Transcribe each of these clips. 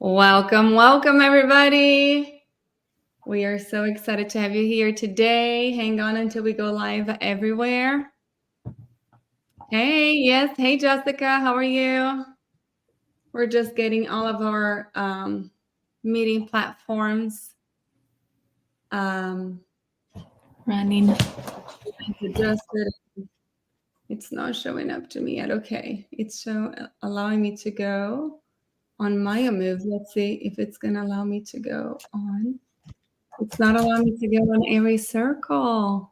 Welcome, welcome, everybody. We are so excited to have you here today. Hang on until we go live everywhere. Hey, yes. Hey, Jessica. How are you? We're just getting all of our meeting platforms running. Adjusted. It's not showing up to me yet. Okay. It's allowing me to go on Myofunctional. Let's see if it's going to allow me to go on. It's not allowing me to go on Airway Circle.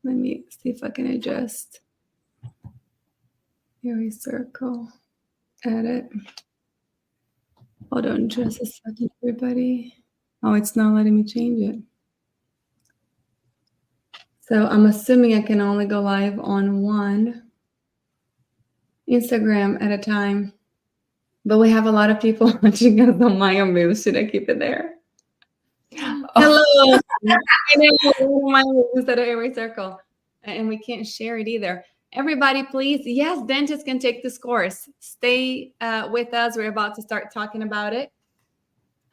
Let me see if I can adjust. Airway Circle. Edit. Hold on just a second, everybody. Oh, it's not letting me change it. So I'm assuming I can only go live on one Instagram at a time. But we have a lot of people watching us on Maya Moves. Should I keep it there? Oh. Hello. I know Maya Moves instead of Airway Circle. And we can't share it either. Everybody, please. Yes, dentists can take this course. Stay with us. We're about to start talking about it.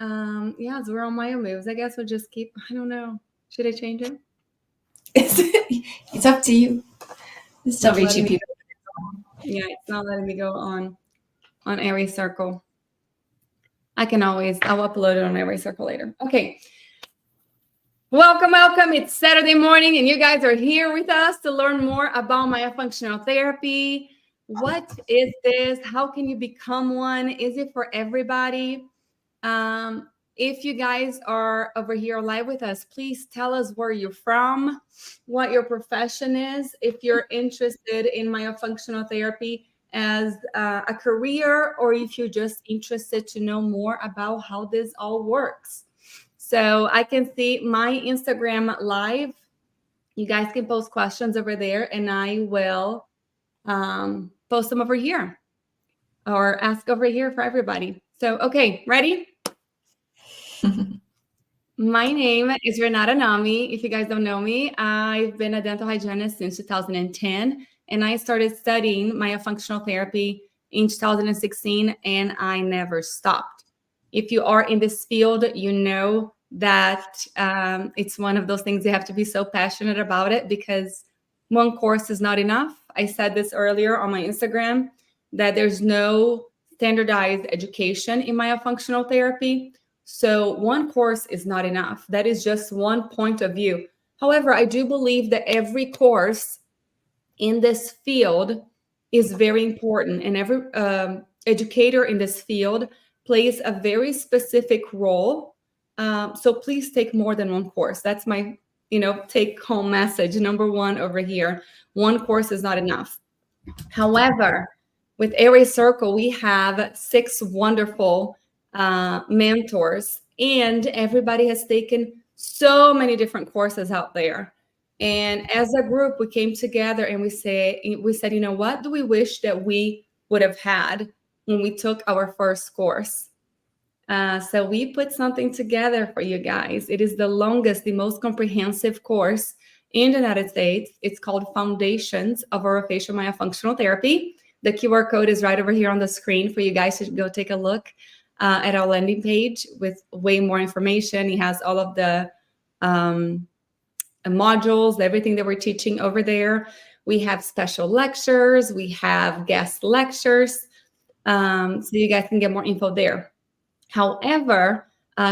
Yes, we're on Maya Moves. I guess we'll just keep. I don't know. Should I change it? It's up to you. It's still reaching people. Yeah, it's not letting me go on Airway Circle. I'll upload it on Airway Circle later. Okay. Welcome. It's Saturday morning, and you guys are here with us to learn more about myofunctional therapy. What is this? How can you become one? Is it for everybody? If you guys are over here live with us, please tell us where you're from, what your profession is, if you're interested in myofunctional therapy as a career, or if you're just interested to know more about how this all works. So I can see my Instagram live. You guys can post questions over there, and I will post them over here or ask over here for everybody. So, okay, ready? My name is Renata Nami. If you guys don't know me, I've been a dental hygienist since 2010, and I started studying myofunctional therapy in 2016, and I never stopped. If you are in this field, you know that it's one of those things you have to be so passionate about it, because one course is not enough. I said this earlier on my Instagram, that there's no standardized education in myofunctional therapy. So one course is not enough. That is just one point of view. However, I do believe that every course in this field is very important, and every educator in this field plays a very specific role. So please take more than one course. That's my, take home message. Number one over here. One course is not enough. However, with Airway Circle, we have 6 wonderful mentors, and everybody has taken so many different courses out there. And as a group, we came together and we said, you know, what do we wish that we would have had when we took our first course? So we put something together for you guys. It is the longest, the most comprehensive course in the United States. It's called Foundations of Orofacial Myofunctional Therapy. The QR code is right over here on the screen for you guys to go take a look at our landing page with way more information. It has all of the modules, everything that we're teaching over there. We have special lectures. We have guest lectures. So you guys can get more info there. However,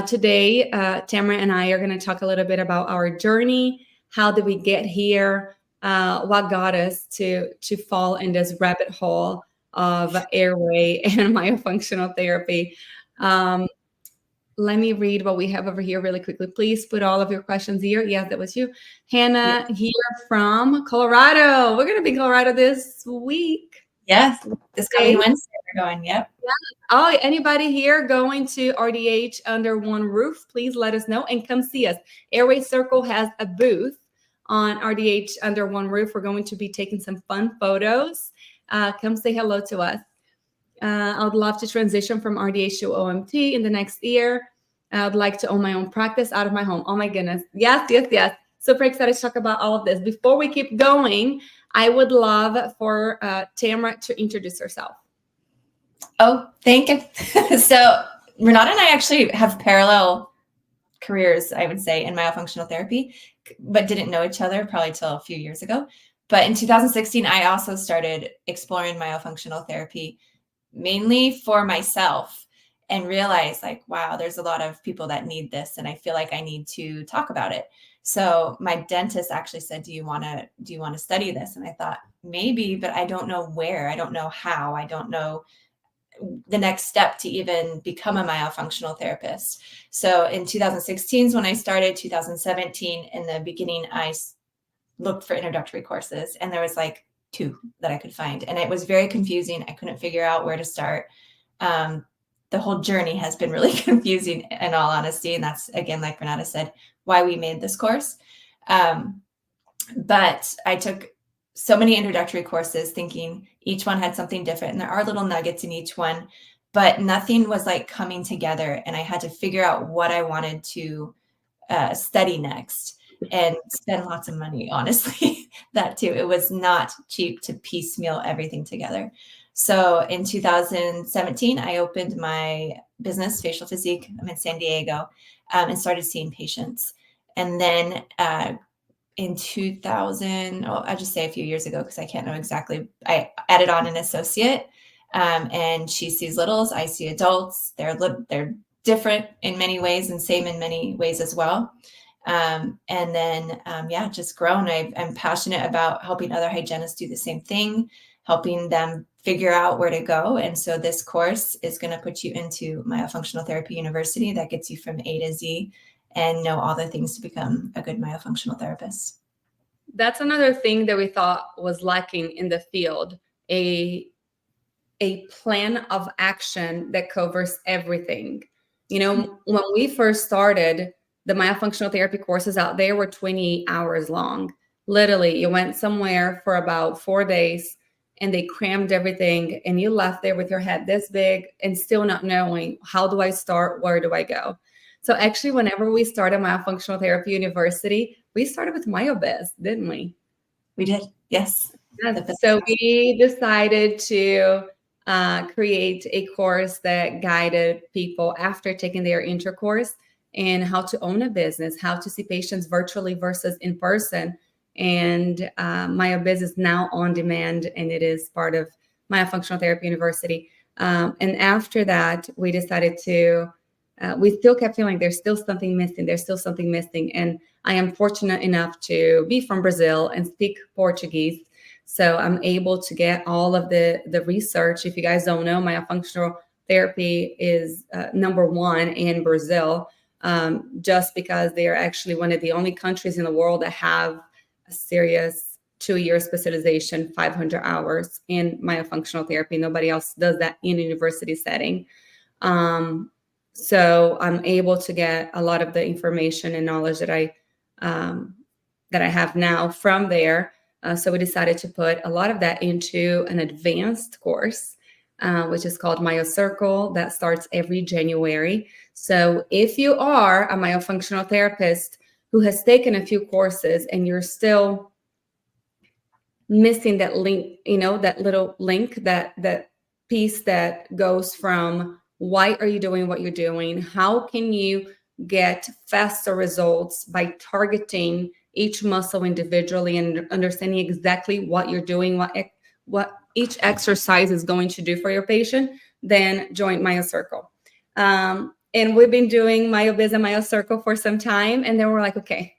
today, Tamara and I are going to talk a little bit about our journey. How did we get here? What got us to fall in this rabbit hole of airway and myofunctional therapy? Let me read what we have over here really quickly. Please put all of your questions here. Yes, that was you. Hannah here from Colorado. We're going to be in Colorado this week. Yes, this coming Wednesday we're going, yep. Yeah. Oh, anybody here going to RDH under one roof, please let us know and come see us. Airway Circle has a booth on RDH under one roof. We're going to be taking some fun photos. Come say hello to us. I would love to transition from RDH to OMT in the next year. I would like to own my own practice out of my home. Oh my goodness. Yes. Super excited to talk about all of this. Before we keep going, I would love for Tamara to introduce herself. Oh, thank you. So Renata and I actually have parallel careers, I would say, in myofunctional therapy, but didn't know each other probably till a few years ago. But in 2016, I also started exploring myofunctional therapy mainly for myself and realized like, wow, there's a lot of people that need this. And I feel like I need to talk about it. So my dentist actually said, do you want to study this? And I thought maybe, but I don't know where, I don't know how, I don't know the next step to even become a myofunctional therapist. So in 2016 is when I started. 2017, in the beginning, I looked for introductory courses, and there was like 2 that I could find. And it was very confusing. I couldn't figure out where to start. The whole journey has been really confusing, in all honesty. And that's, again, like Renata said, why we made this course. But I took so many introductory courses thinking each one had something different. And there are little nuggets in each one, but nothing was like coming together. And I had to figure out what I wanted to study next and spend lots of money, honestly. That too. It was not cheap to piecemeal everything together. So in 2017, I opened my business, Facial Physique. I'm in San Diego, and started seeing patients. And then in 2000, I'll just say a few years ago, because I can't know exactly, I added on an associate, and she sees littles, I see adults. They're different in many ways and same in many ways as well. And then, just grown. I'm passionate about helping other hygienists do the same thing, helping them figure out where to go. And so this course is going to put you into Myofunctional Therapy University that gets you from A to Z and know all the things to become a good myofunctional therapist. That's another thing that we thought was lacking in the field, a plan of action that covers everything. When we first started, the myofunctional therapy courses out there were 20 hours long. Literally, you went somewhere for about 4 days and they crammed everything, and you left there with your head this big and still not knowing, how do I start? Where do I go? So actually, whenever we started Myofunctional Therapy University, we started with MyoBiz, didn't we? We did, yes. So we decided to create a course that guided people after taking their intro course and how to own a business, how to see patients virtually versus in person. And MyoBiz is now on demand, and it is part of Myofunctional Therapy University. And after that, we decided to, we still kept feeling there's still something missing. There's still something missing. And I am fortunate enough to be from Brazil and speak Portuguese. So I'm able to get all of the research. If you guys don't know, myofunctional therapy is number 1 in Brazil, just because they are actually one of the only countries in the world that have a serious 2-year specialization, 500 hours in myofunctional therapy. Nobody else does that in a university setting. So I'm able to get a lot of the information and knowledge that I have now from there. So we decided to put a lot of that into an advanced course, which is called Airway Circle, that starts every January. So if you are a myofunctional therapist who has taken a few courses and you're still missing that link, that little link, that piece that goes from why are you doing what you're doing? How can you get faster results by targeting each muscle individually and understanding exactly what you're doing, what each exercise is going to do for your patient? Then join Airway Circle. And we've been doing MyoBiz and Airway Circle for some time. And then we're like, okay,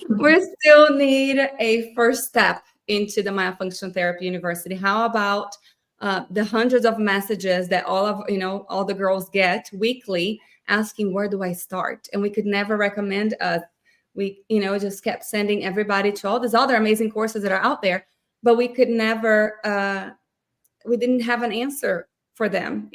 we still need a first step into the Myofunctional Therapy University. How about the hundreds of messages that all the girls get weekly asking, where do I start? And we could never recommend we just kept sending everybody to all these other amazing courses that are out there, but we could never, we didn't have an answer for them,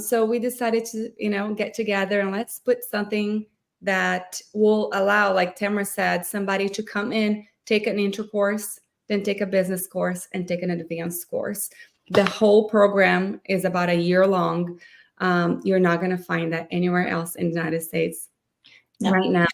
so we decided to, get together and let's put something that will allow, like Tamara said, somebody to come in, take an intro course, then take a business course and take an advanced course. The whole program is about a year long. You're not going to find that anywhere else in the United States right now.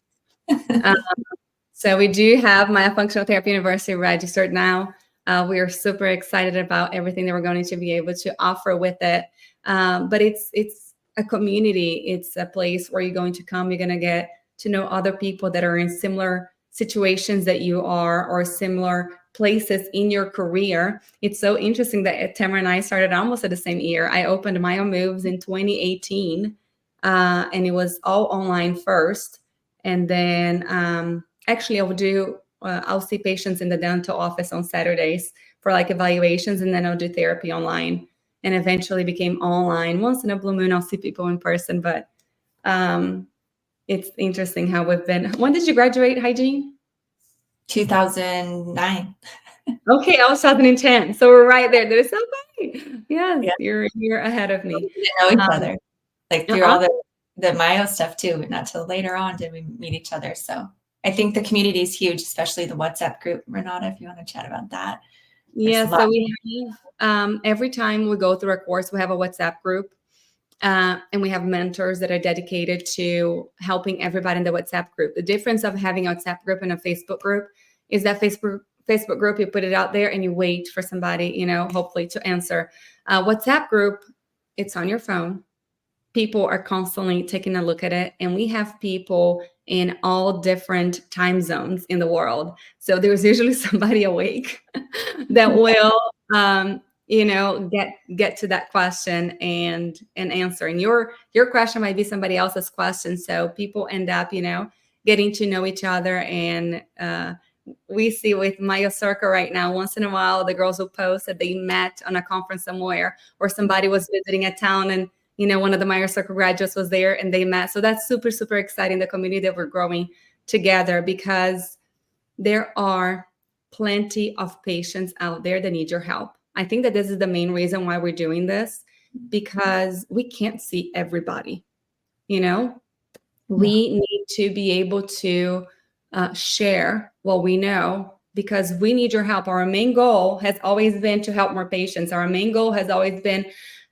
So we do have Myofunctional Therapy University registered now. We are super excited about everything that we're going to be able to offer with it. But it's a community. It's a place where you're going to come. You're going to get to know other people that are in similar situations that you are, or similar places in your career. It's so interesting that Tamara and I started almost at the same year. I opened Myo Moves in 2018, and it was all online first. And then actually I'll see patients in the dental office on Saturdays for like evaluations, and then I'll do therapy online, and eventually became online. Once in a blue moon, I'll see people in person, but it's interesting how we've been. When did you graduate hygiene? 2009. Okay, I was 2010. So we're right there. There's somebody. Yes, yeah. You're ahead of me. We didn't know each other. Like through all the Myo stuff too, but not till later on did we meet each other. So I think the community is huge, especially the WhatsApp group. Renata, if you want to chat about that. Yeah, so we have, every time we go through a course, we have a WhatsApp group. And we have mentors that are dedicated to helping everybody in the WhatsApp group. The difference of having a WhatsApp group and a Facebook group is that Facebook group, you put it out there and you wait for somebody, hopefully to answer. WhatsApp group, it's on your phone. People are constantly taking a look at it, and we have people in all different time zones in the world. So there's usually somebody awake that will get to that question and answer. And your question might be somebody else's question. So people end up, getting to know each other. And we see with Myo Circle right now, once in a while, the girls will post that they met on a conference somewhere, or somebody was visiting a town and one of the Myo Circle graduates was there and they met. So that's super, super exciting, the community that we're growing together, because there are plenty of patients out there that need your help. I think that this is the main reason why we're doing this, because we can't see everybody. We need to be able to share what we know, because we need your help. Our main goal has always been to help more patients. Our main goal has always been,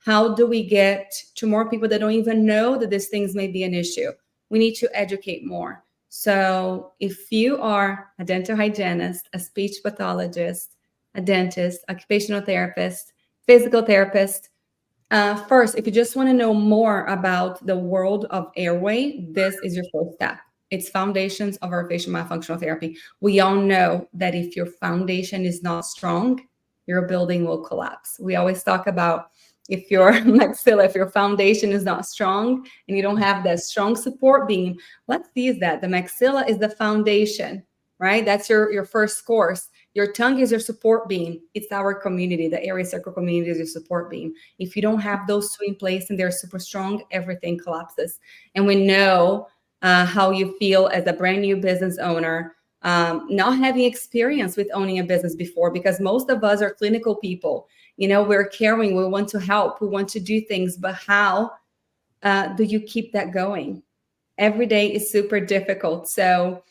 how do we get to more people that don't even know that these things may be an issue? We need to educate more. So if you are a dental hygienist, a speech pathologist, a dentist, occupational therapist, physical therapist, first, if you just want to know more about the world of airway, this is your first step. It's foundations of orofacial myofunctional therapy. We all know that if your foundation is not strong, your building will collapse. We always talk about, if your maxilla, if your foundation is not strong and you don't have that strong support beam, let's use that. The maxilla is the foundation, right? That's your first course. Your tongue is your support beam. It's our community. The Airway Circle community is your support beam. If you don't have those two in place and they're super strong, everything collapses. And we know how you feel as a brand new business owner, not having experience with owning a business before, because most of us are clinical people. We're caring, we want to help, we want to do things, but how do you keep that going? Every day is super difficult. So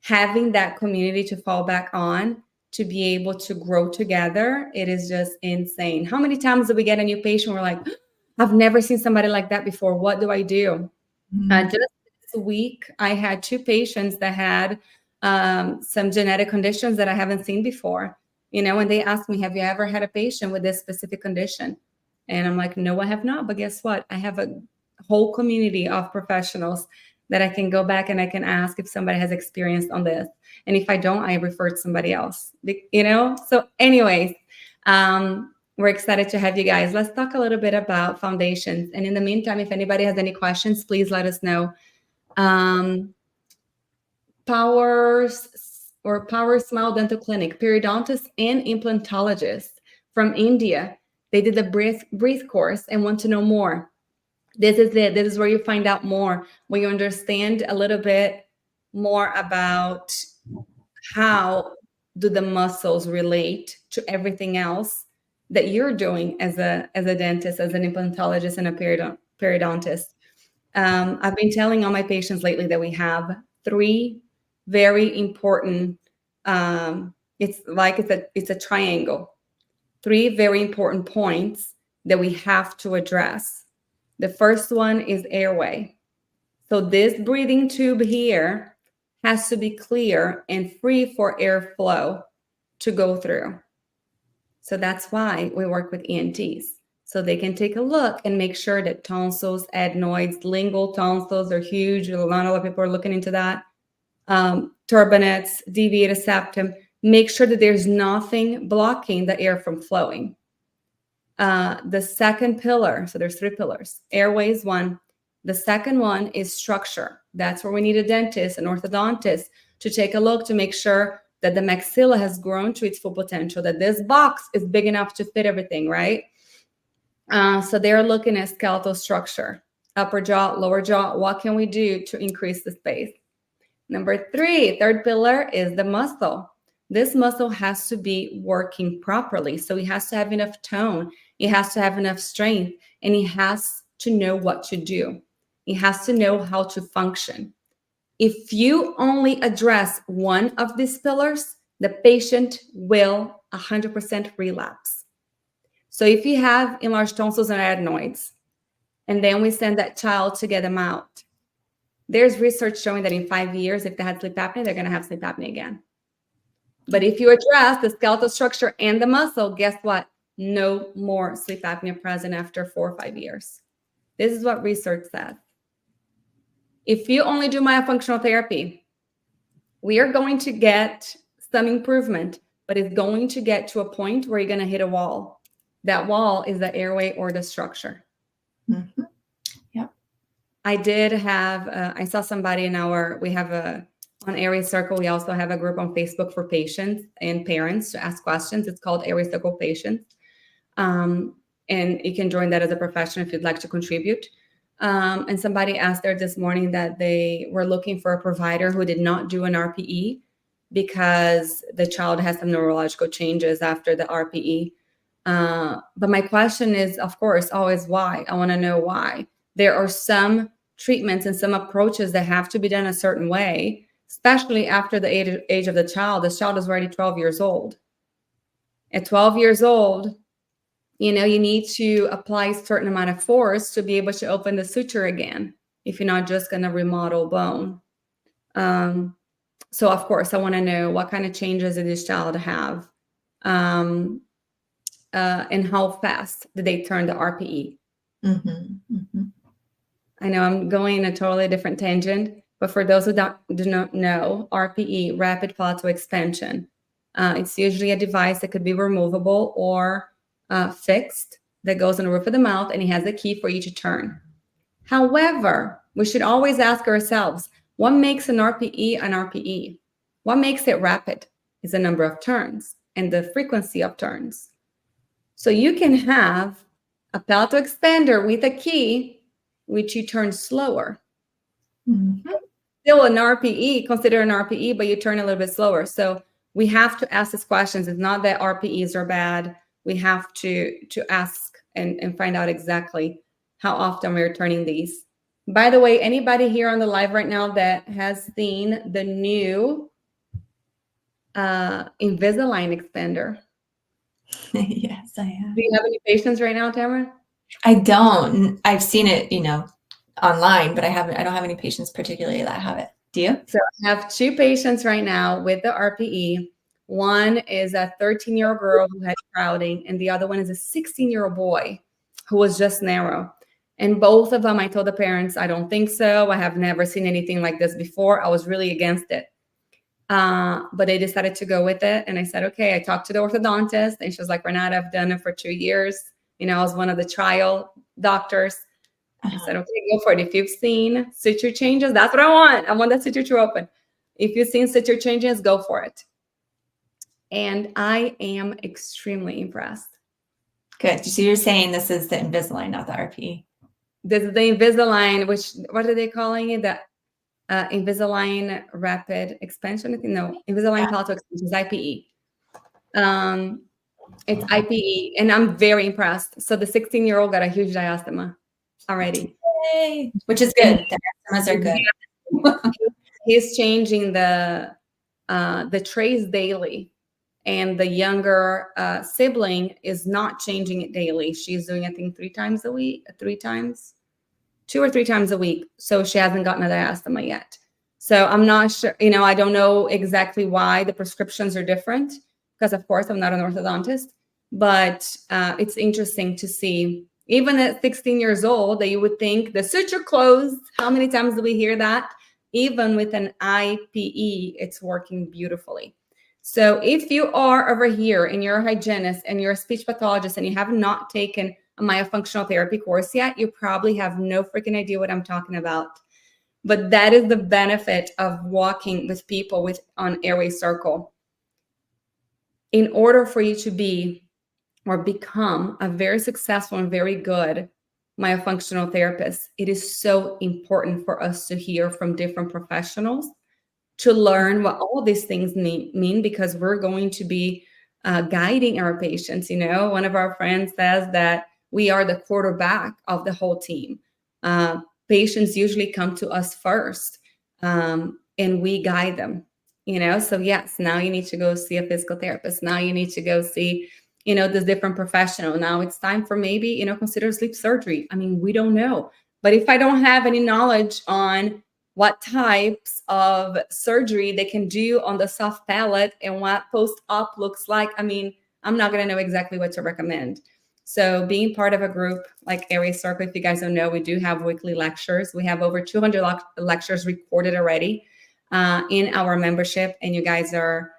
having that community to fall back on, to be able to grow together, it is just insane. How many times do we get a new patient? We're like, I've never seen somebody like that before. What do I do? Just this week, I had 2 patients that had some genetic conditions that I haven't seen before. And they asked me, have you ever had a patient with this specific condition? And I'm like, no, I have not. But guess what? I have a whole community of professionals that I can go back and I can ask if somebody has experience on this. And if I don't, I refer to somebody else, So anyways, we're excited to have you guys. Let's talk a little bit about foundations. And in the meantime, if anybody has any questions, please let us know. Power Smile Dental Clinic, periodontist and implantologist from India. They did the breathe course and want to know more. This is it. This is where you find out more, when you understand a little bit more about how do the muscles relate to everything else that you're doing as a dentist, as an implantologist, and a periodontist. I've been telling all my patients lately that we have 3 very important, it's a triangle, 3 very important points that we have to address. The first one is airway. So this breathing tube here has to be clear and free for airflow to go through. So that's why we work with ENTs. So they can take a look and make sure that tonsils, adenoids, lingual tonsils are huge. A lot of people are looking into that. Turbinates, deviated septum. Make sure that there's nothing blocking the air from flowing. The second pillar, so there's 3 pillars. Airway is one. The second one is structure. That's where we need a dentist, an orthodontist, to take a look to make sure that the maxilla has grown to its full potential, that this box is big enough to fit everything, right? So they're looking at skeletal structure, upper jaw, lower jaw. What can we do to increase the space? Number 3, third pillar is the muscle. This muscle has to be working properly. So it has to have enough tone. It has to have enough strength, and it has to know what to do. It has to know how to function. If you only address one of these pillars, the patient will 100% relapse. So if you have enlarged tonsils and adenoids, and then we send that child to get them out, there's research showing that in 5 years, if they had sleep apnea, they're going to have sleep apnea again. But if you address the skeletal structure and the muscle, guess what? No more sleep apnea present after 4 or 5 years. This is what research says. If you only do myofunctional therapy, we are going to get some improvement, but it's going to get to a point where you're going to hit a wall. That wall is the airway or the structure. Mm-hmm. Yeah. I did have, I saw somebody on Airway Circle, we also have a group on Facebook for patients and parents to ask questions. It's called Airway Circle Patients. And you can join that as a professional if you'd like to contribute. And somebody asked there this morning that they were looking for a provider who did not do an RPE because the child has some neurological changes after the RPE. But my question is, of course, always why. I want to know why. There are some treatments and some approaches that have to be done a certain way, especially after the age of the child. The child is already 12 years old. At 12 years old, you need to apply a certain amount of force to be able to open the suture again, if you're not just going to remodel bone. So, of course, I want to know what kind of changes did this child have, and how fast did they turn the RPE? Mm-hmm. Mm-hmm. I know I'm going in a totally different tangent, but for those who do not know, RPE, rapid palatal expansion, it's usually a device that could be removable or fixed that goes on the roof of the mouth, and it has a key for you to turn. However, we should always ask ourselves, what makes an RPE an RPE? What makes it rapid is the number of turns and the frequency of turns. So you can have a palatal expander with a key, which you turn slower. Mm-hmm. Still an RPE, consider an RPE, but you turn a little bit slower. So we have to ask these questions. It's not that RPEs are bad. We have to ask and find out exactly how often we're turning these. By the way, anybody here on the live right now that has seen the new Invisalign expander? Yes, I have. Do you have any patients right now, Tamara? I don't. I've seen it, online, but I don't have any patients particularly that have it. Do you? So I have 2 patients right now with the RPE. One is a 13-year-old girl who had crowding, and the other one is a 16-year-old boy who was just narrow. And both of them, I told the parents, I don't think so. I have never seen anything like this before. I was really against it. But they decided to go with it. And I said, okay, I talked to the orthodontist, and she was like, Renata, I've done it for 2 years. I was one of the trial doctors. I said, okay, go for it. If you've seen suture changes, that's what I want. I want that suture to open. If you've seen suture changes, go for it. And I am extremely impressed. Good. So you're saying this is the Invisalign, not the RPE. This is the Invisalign, what are they calling it? The Invisalign Rapid Expansion? No, Invisalign Palatal Expansion is IPE. It's IPE, and I'm very impressed. So the 16-year-old got a huge diastema already. Yay. Which is good. The diastemas are good. He's changing the trays daily, and the younger sibling is not changing it daily. She's doing, I think, 2 or 3 times a week. So she hasn't gotten a diastema yet. So I'm not sure, I don't know exactly why the prescriptions are different, because of course I'm not an orthodontist. But it's interesting to see, even at 16 years old, that you would think the suture closed. How many times do we hear that? Even with an IPE, it's working beautifully. So if you are over here and you're a hygienist and you're a speech pathologist and you have not taken a myofunctional therapy course yet, you probably have no freaking idea what I'm talking about. But that is the benefit of walking with people on Airway Circle. In order for you to be or become a very successful and very good myofunctional therapist, it is so important for us to hear from different professionals, to learn what all these things mean, because we're going to be guiding our patients. One of our friends says that we are the quarterback of the whole team. Patients usually come to us first, and we guide them. So yes, now you need to go see a physical therapist. Now you need to go see this different professional. Now it's time for maybe, consider sleep surgery. I mean, we don't know. But if I don't have any knowledge on what types of surgery they can do on the soft palate and what post-op looks like, I mean, I'm not going to know exactly what to recommend. So being part of a group like Airway Circle, if you guys don't know, we do have weekly lectures. We have over 200 lectures recorded already in our membership, and you guys are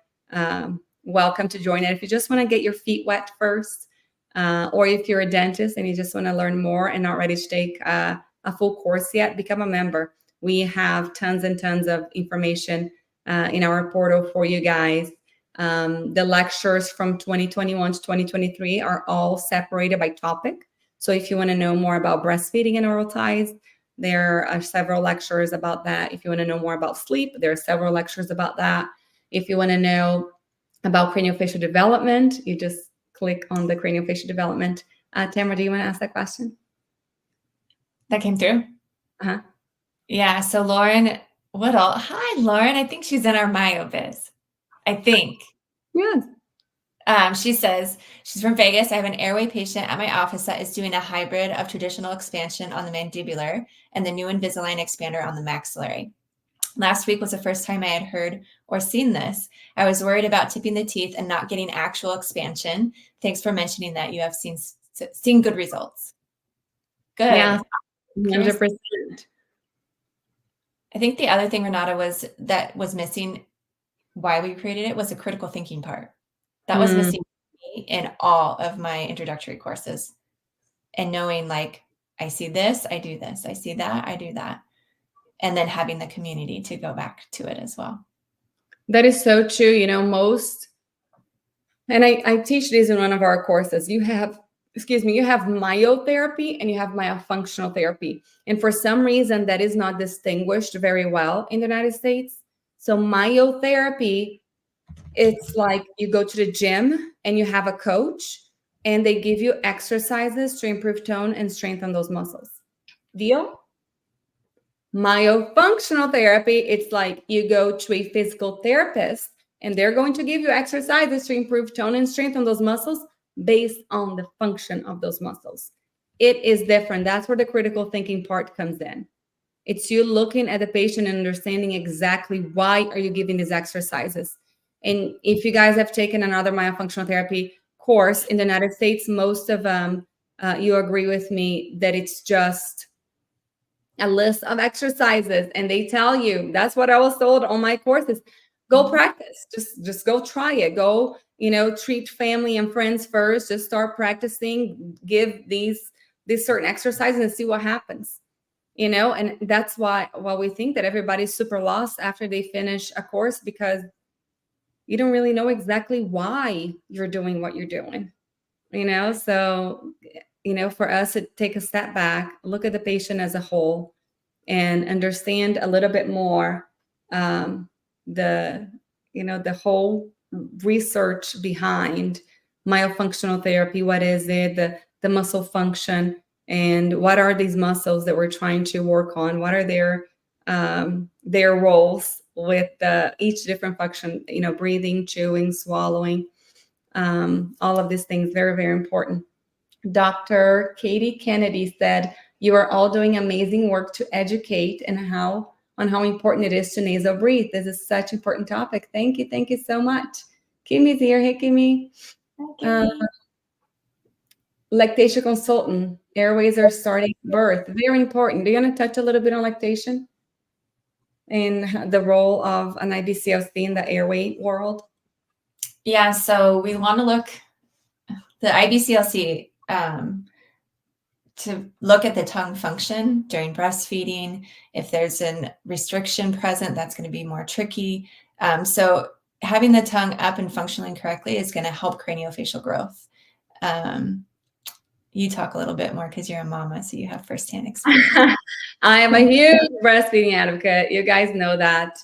welcome to join it. If you just want to get your feet wet first, or if you're a dentist and you just want to learn more and not ready to take a full course yet, become a member. We have tons and tons of information in our portal for you guys. The lectures from 2021 to 2023 are all separated by topic. So if you want to know more about breastfeeding and oral ties, there are several lectures about that. If you want to know more about sleep, there are several lectures about that. If you want to know about craniofacial development, you just click on the craniofacial development. Tamara, do you want to ask that question? That came through? Uh-huh. Yeah, so Lauren Woodall. Hi, Lauren. I think she's in our MyoBiz. I think. Yes. She says, she's from Vegas. I have an airway patient at my office that is doing a hybrid of traditional expansion on the mandibular and the new Invisalign expander on the maxillary. Last week was the first time I had heard or seen this. I was worried about tipping the teeth and not getting actual expansion. Thanks for mentioning that you have seen good results. Good. Yeah, 100%. I think the other thing, Renata, was missing why we created it was the critical thinking part. That was missing in all of my introductory courses. And knowing, like, I see this, I do this. I see that, I do that. And then having the community to go back to it as well. That is so true. And I teach this in one of our courses. You have myotherapy and you have myofunctional therapy. And for some reason, that is not distinguished very well in the United States. So myotherapy, it's like you go to the gym and you have a coach and they give you exercises to improve tone and strengthen those muscles. Deal? Myofunctional therapy, it's like you go to a physical therapist and they're going to give you exercises to improve tone and strengthen those muscles based on the function of those muscles. It is different. That's where the critical thinking part comes in. It's you looking at the patient and understanding exactly why are you giving these exercises. And if you guys have taken another myofunctional therapy course in the United States, most of them, you agree with me that it's just a list of exercises, and they tell you, that's what I was told on my courses. Go practice, just go try it. Go, treat family and friends first. Just start practicing, give these certain exercises and see what happens. And that's why we think that everybody's super lost after they finish a course, because you don't really know exactly why you're doing what you're doing. So for us to take a step back, look at the patient as a whole, and understand a little bit more the whole research behind myofunctional therapy. What is it? The muscle function, and what are these muscles that we're trying to work on? What are their roles with each different function? Breathing, chewing, swallowing, all of these things, very, very important. Dr. Katie Kennedy said, "You are all doing amazing work to educate on how important it is to nasal breathe. This is such an important topic." Thank you so much. Kimmy's here. Hey, Kimmy. Hi, Kimmy. Lactation consultant. Airways are starting birth. Very important. Do you want to touch a little bit on lactation and the role of an IBCLC in the airway world? Yeah, so we want to look the IBCLC to look at the tongue function during breastfeeding. If there's a restriction present, that's going to be more tricky. So having the tongue up and functioning correctly is going to help craniofacial growth. You talk a little bit more because you're a mama, so you have firsthand experience. I am a huge breastfeeding advocate. You guys know that.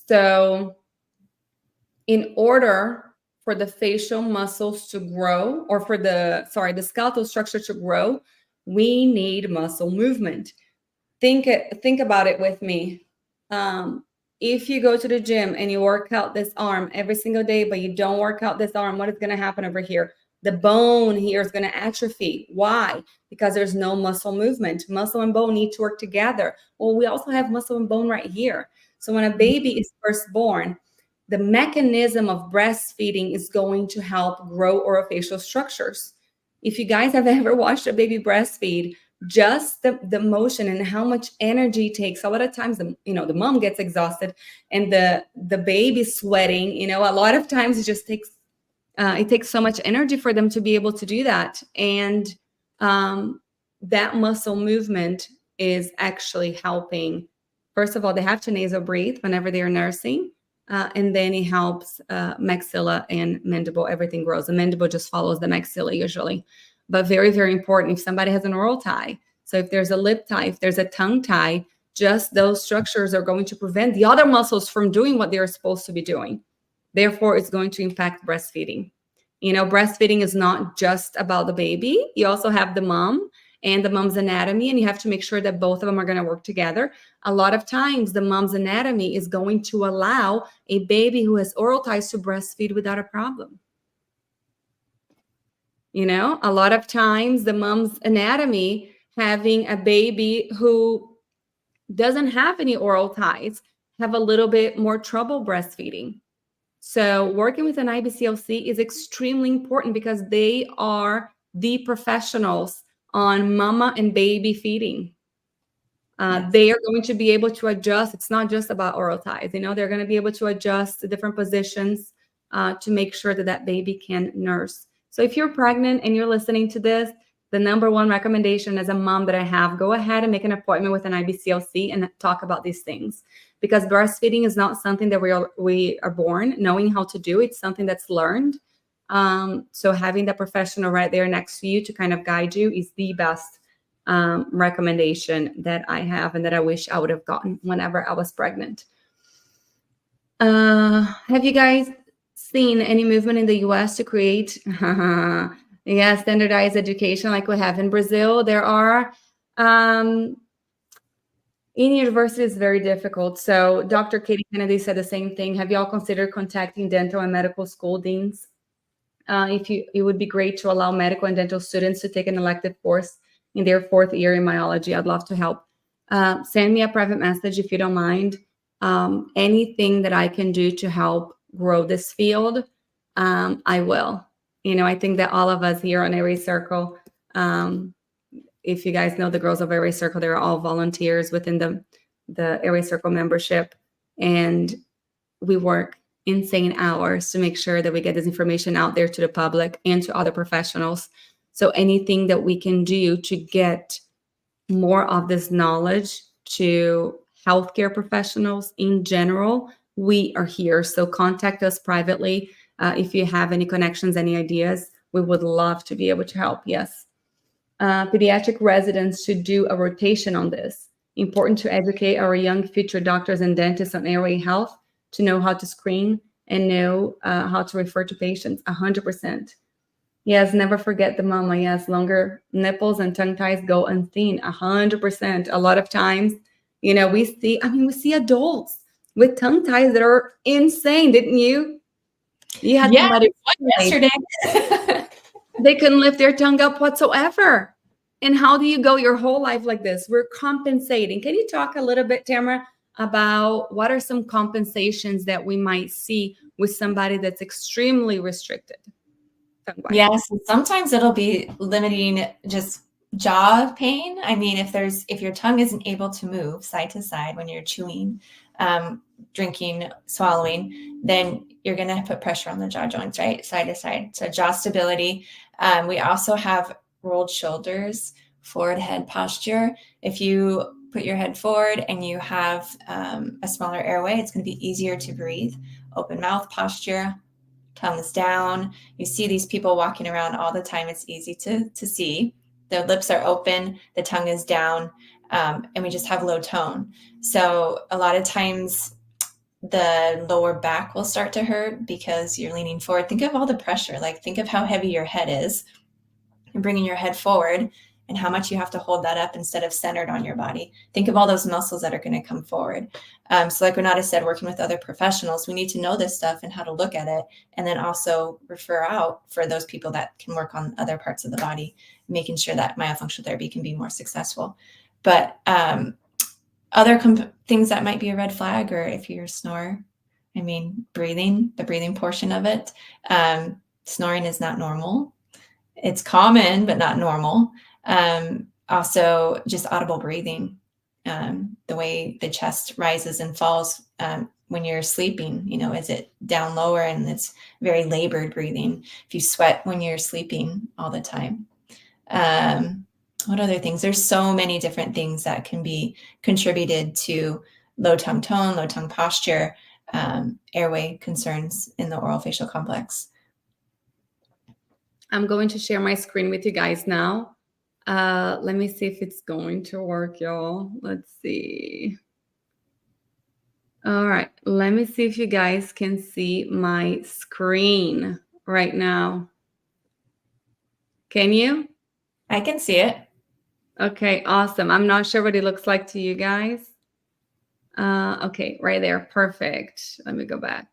So in order for the facial muscles to grow, or for the skeletal structure to grow, we need muscle movement. Think about it with me. If you go to the gym and you work out this arm every single day, but you don't work out this arm, what is going to happen over here? The bone here is going to atrophy. Why? Because there's no muscle movement. Muscle and bone need to work together. Well, we also have muscle and bone right here. So when a baby is first born, the mechanism of breastfeeding is going to help grow orofacial structures. If you guys have ever watched a baby breastfeed, just the motion and how much energy it takes. A lot of times, the mom gets exhausted and the baby sweating. A lot of times it just takes so much energy for them to be able to do that. And that muscle movement is actually helping. First of all, they have to nasal breathe whenever they are nursing. And then it helps maxilla and mandible. Everything grows. The mandible just follows the maxilla usually. But very, very important if somebody has an oral tie. So if there's a lip tie, if there's a tongue tie, just those structures are going to prevent the other muscles from doing what they're supposed to be doing. Therefore, it's going to impact breastfeeding. Breastfeeding is not just about the baby. You also have the mom and the mom's anatomy, and you have to make sure that both of them are going to work together. A lot of times, the mom's anatomy is going to allow a baby who has oral ties to breastfeed without a problem. A lot of times, the mom's anatomy, having a baby who doesn't have any oral ties, have a little bit more trouble breastfeeding. So working with an IBCLC is extremely important because they are the professionals on mama and baby feeding. Yes. They are going to be able to adjust. It's not just about oral ties. They're going to be able to adjust the different positions to make sure that baby can nurse. So if you're pregnant and you're listening to this, the number one recommendation as a mom that I have, go ahead and make an appointment with an IBCLC and talk about these things. Because breastfeeding is not something that we are born knowing how to do. It's something that's learned. So having the professional right there next to you to kind of guide you is the best recommendation that I have and that I wish I would have gotten whenever I was pregnant. Have you guys seen any movement in the US to create standardized education like we have in Brazil? There are in university is very difficult. So Dr. Katie Kennedy said the same thing. Have you all considered contacting dental and medical school deans? It would be great to allow medical and dental students to take an elective course in their 4th year in myology. I'd love to help. Send me a private message if you don't mind. Anything that I can do to help grow this field, I will. I think that all of us here on Airway Circle, if you guys know the girls of Airway Circle, they're all volunteers within the Airway Circle membership. And we work insane hours to make sure that we get this information out there to the public and to other professionals. So anything that we can do to get more of this knowledge to healthcare professionals in general, we are here. So contact us privately if you have any connections, any ideas. We would love to be able to help. Yes. Pediatric residents should do a rotation on this. Important to educate our young future doctors and dentists on airway health to know how to screen and know how to refer to patients. 100%. Yes, never forget the mama. Yes, longer nipples and tongue ties go unseen. 100%. A lot of times, we see adults with tongue ties that are insane, didn't you? You had somebody yesterday. They couldn't lift their tongue up whatsoever. And how do you go your whole life like this? We're compensating. Can you talk a little bit, Tamara, about what are some compensations that we might see with somebody that's extremely restricted? tongue-wise? Yes, sometimes it'll be limiting just jaw pain. I mean, if your tongue isn't able to move side to side when you're chewing, drinking, swallowing, then you're going to put pressure on the jaw joints, right? Side to side. So jaw stability. We also have rolled shoulders, forward head posture. If you put your head forward and you have a smaller airway, it's going to be easier to breathe. Open mouth posture, tongues down. You see these people walking around all the time. It's easy to see. Their lips are open, the tongue is down, and we just have low tone. So a lot of times the lower back will start to hurt because you're leaning forward. Think of all the pressure. Like, think of how heavy your head is and bringing your head forward and how much you have to hold that up instead of centered on your body. Think of all those muscles that are going to come forward. So like Renata said, working with other professionals, we need to know this stuff and how to look at it, and then also refer out for those people that can work on other parts of the body, making sure that myofunctional therapy can be more successful. But other things that might be a red flag, or if you're a snorer, I mean, breathing, the breathing portion of it, snoring is not normal. It's common, but not normal. Also, just audible breathing, the way the chest rises and falls when you're sleeping, you know, is it down lower, and it's very labored breathing. If you sweat when you're sleeping all the time. What other things? There's so many different things that can be contributed to low tongue tone, low tongue posture, airway concerns in the orofacial complex. I'm going to share my screen with you guys now. Let me see if it's going to work, y'all. Let's see. All right. Let me see if you guys can see my screen right now. Can you? I can see it. Okay, awesome. I'm not sure what it looks like to you guys. Okay, right there. Perfect. Let me go back.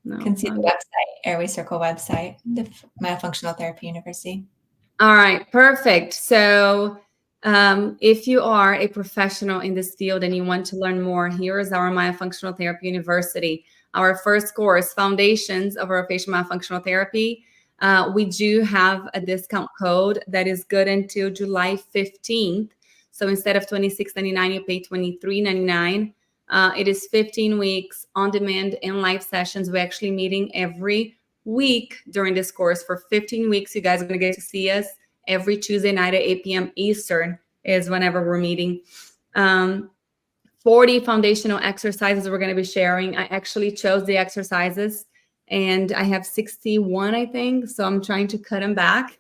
No, You can see the website, Airway Circle website, the Myofunctional Therapy University. All right, perfect. So if you are a professional in this field and you want to learn more, here is our Myofunctional Therapy University. Our first course, Foundations of Orofacial Myofunctional Therapy. We do have a discount code that is good until July 15th. So instead of $26.99, you pay $23.99. It is 15 weeks on demand and live sessions. We're actually meeting every week during this course for 15 weeks. You guys are going to get to see us every Tuesday night at 8 p.m. Eastern is whenever we're meeting. 40 foundational exercises we're going to be sharing. I actually chose the exercises and I have 61, I think. So I'm trying to cut them back,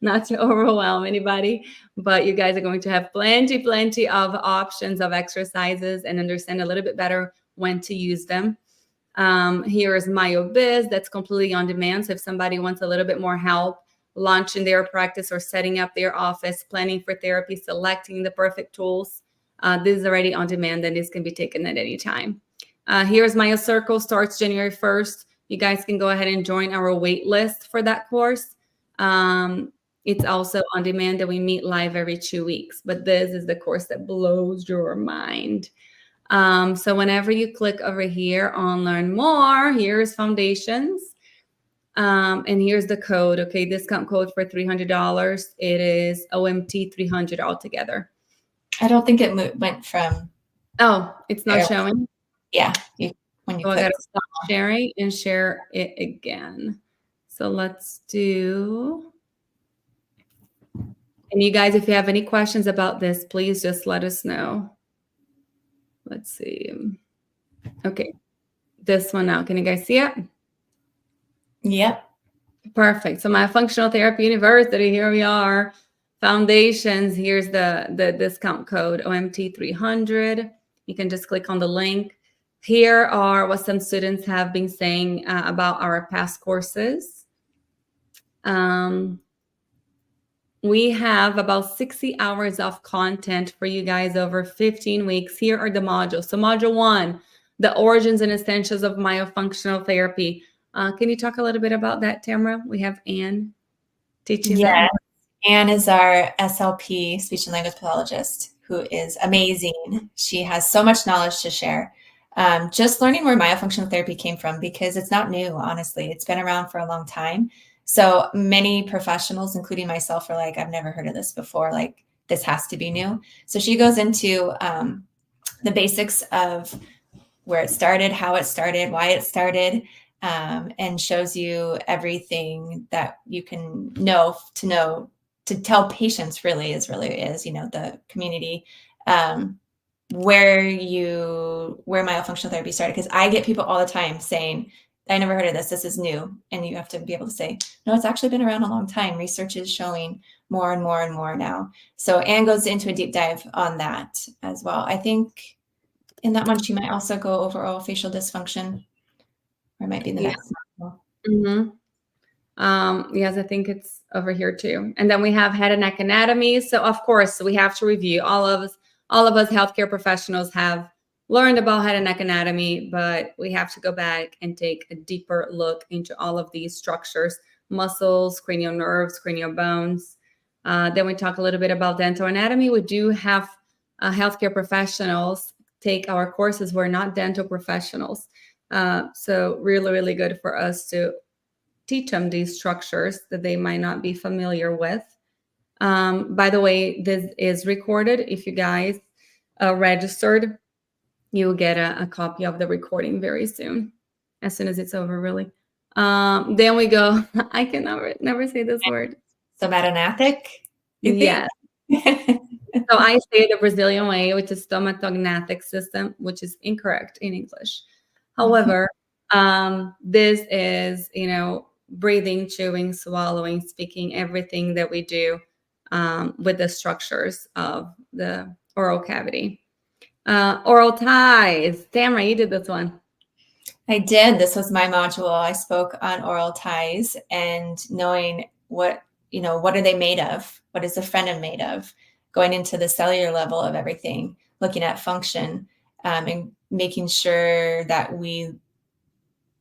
not to overwhelm anybody, but you guys are going to have plenty of options of exercises and understand a little bit better when to use them. Here is MyoBiz, that's completely on demand. So if somebody wants a little bit more help launching their practice or setting up their office, planning for therapy, selecting the perfect tools, this is already on demand and this can be taken at any time. Here's Airway Circle, starts January 1st. You guys can go ahead and join our wait list for that course. It's also on demand and we meet live every 2 weeks, but this is the course that blows your mind. So whenever you click over here on learn more, here's foundations. And here's the code. Okay. Discount code for $300. It is OMT 300 altogether. I don't think it went from. Oh, it's not showing. Yeah. When you I gotta stop sharing and share it again. So let's do. And you guys, if you have any questions about this, please just let us know. Let's see. Okay. This one now. Can you guys see it? Yep. Perfect. So Myofunctional Therapy University, here we are. Foundations. Here's the discount code OMT 300. You can just click on the link. Here are what some students have been saying about our past courses. We have about 60 hours of content for you guys over 15 weeks. Here are the modules. So module 1, the origins and essentials of myofunctional therapy. Can you talk a little bit about that, Tamara? We have Anne teaching that. Anne is our SLP, speech and language pathologist, who is amazing. She has so much knowledge to share. Just learning where myofunctional therapy came from, because it's not new, honestly. It's been around for a long time. So many professionals, including myself, are like, I've never heard of this before. Like, this has to be new. So she goes into the basics of where it started, how it started, why it started, and shows you everything that you can know to tell patients really is, the community, where myofunctional therapy started. Because I get people all the time saying, I never heard of this. This is new. And you have to be able to say, no, it's actually been around a long time. Research is showing more and more and more now. So Anne goes into a deep dive on that as well. I think in that one, she might also go over orofacial dysfunction, or it might be in the next one. Mm-hmm. Yes, I think it's over here too. And then we have head and neck anatomy. So of course, we have to review. All of us healthcare professionals have learned about head and neck anatomy, but we have to go back and take a deeper look into all of these structures: muscles, cranial nerves, cranial bones. Then we talk a little bit about dental anatomy. We do have healthcare professionals take our courses. We're not dental professionals. So really, really good for us to teach them these structures that they might not be familiar with. By the way, this is recorded. If you guys registered, you will get a copy of the recording very soon, as soon as it's over, really. Then we go, I can never say this word. Stomatognathia? Yes. So I say the Brazilian way, which is stomatognathia system, which is incorrect in English. However, this is, breathing, chewing, swallowing, speaking, everything that we do with the structures of the oral cavity. Oral ties. Tamara, you did this one. I did. This was my module. I spoke on oral ties and knowing what are they made of? What is the frenum made of? Going into the cellular level of everything, looking at function, and making sure that we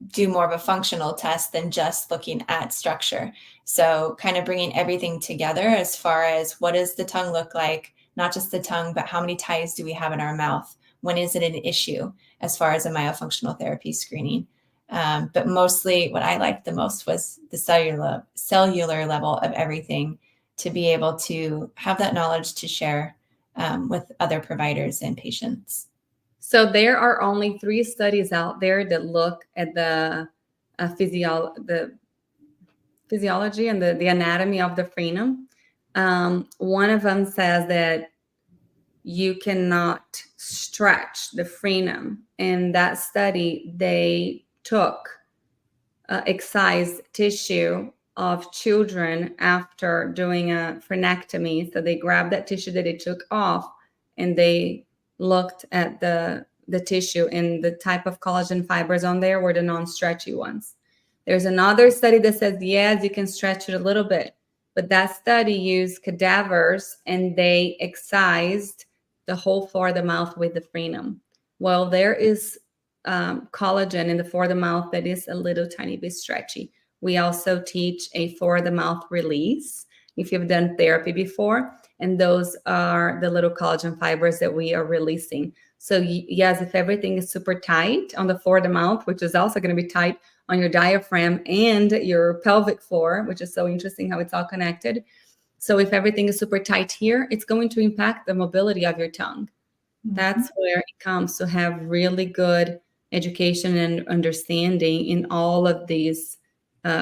do more of a functional test than just looking at structure. So kind of bringing everything together as far as what does the tongue look like, not just the tongue, but how many ties do we have in our mouth? When is it an issue as far as a myofunctional therapy screening? But mostly what I liked the most was the cellular level of everything, to be able to have that knowledge to share with other providers and patients. So there are only 3 studies out there that look at the physiology and the anatomy of the frenum. One of them says that you cannot stretch the frenum. In that study, they took excised tissue of children after doing a frenectomy. So they grabbed that tissue that they took off, and they looked at the tissue, and the type of collagen fibers on there were the non-stretchy ones. There's another study that says, yes, you can stretch it a little bit, but that study used cadavers, and they excised the whole floor of the mouth with the frenum. Well, there is collagen in the floor of the mouth that is a little tiny bit stretchy. We also teach a floor of the mouth release if you've done therapy before, and those are the little collagen fibers that we are releasing. So yes, if everything is super tight on the floor of the mouth, which is also going to be tight on your diaphragm and your pelvic floor, which is so interesting how it's all connected. So if everything is super tight here, it's going to impact the mobility of your tongue. That's where it comes to have really good education and understanding in all of these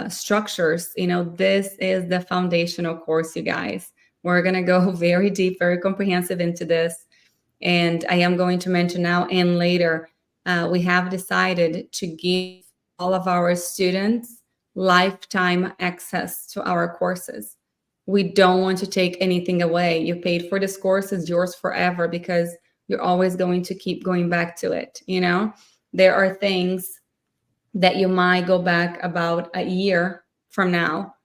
structures. This is the foundational course, you guys. We're going to go very deep, very comprehensive into this. And I am going to mention now and later, we have decided to give all of our students lifetime access to our courses. We don't want to take anything away. You paid for this course, it's yours forever, because you're always going to keep going back to it. There are things that you might go back about a year from now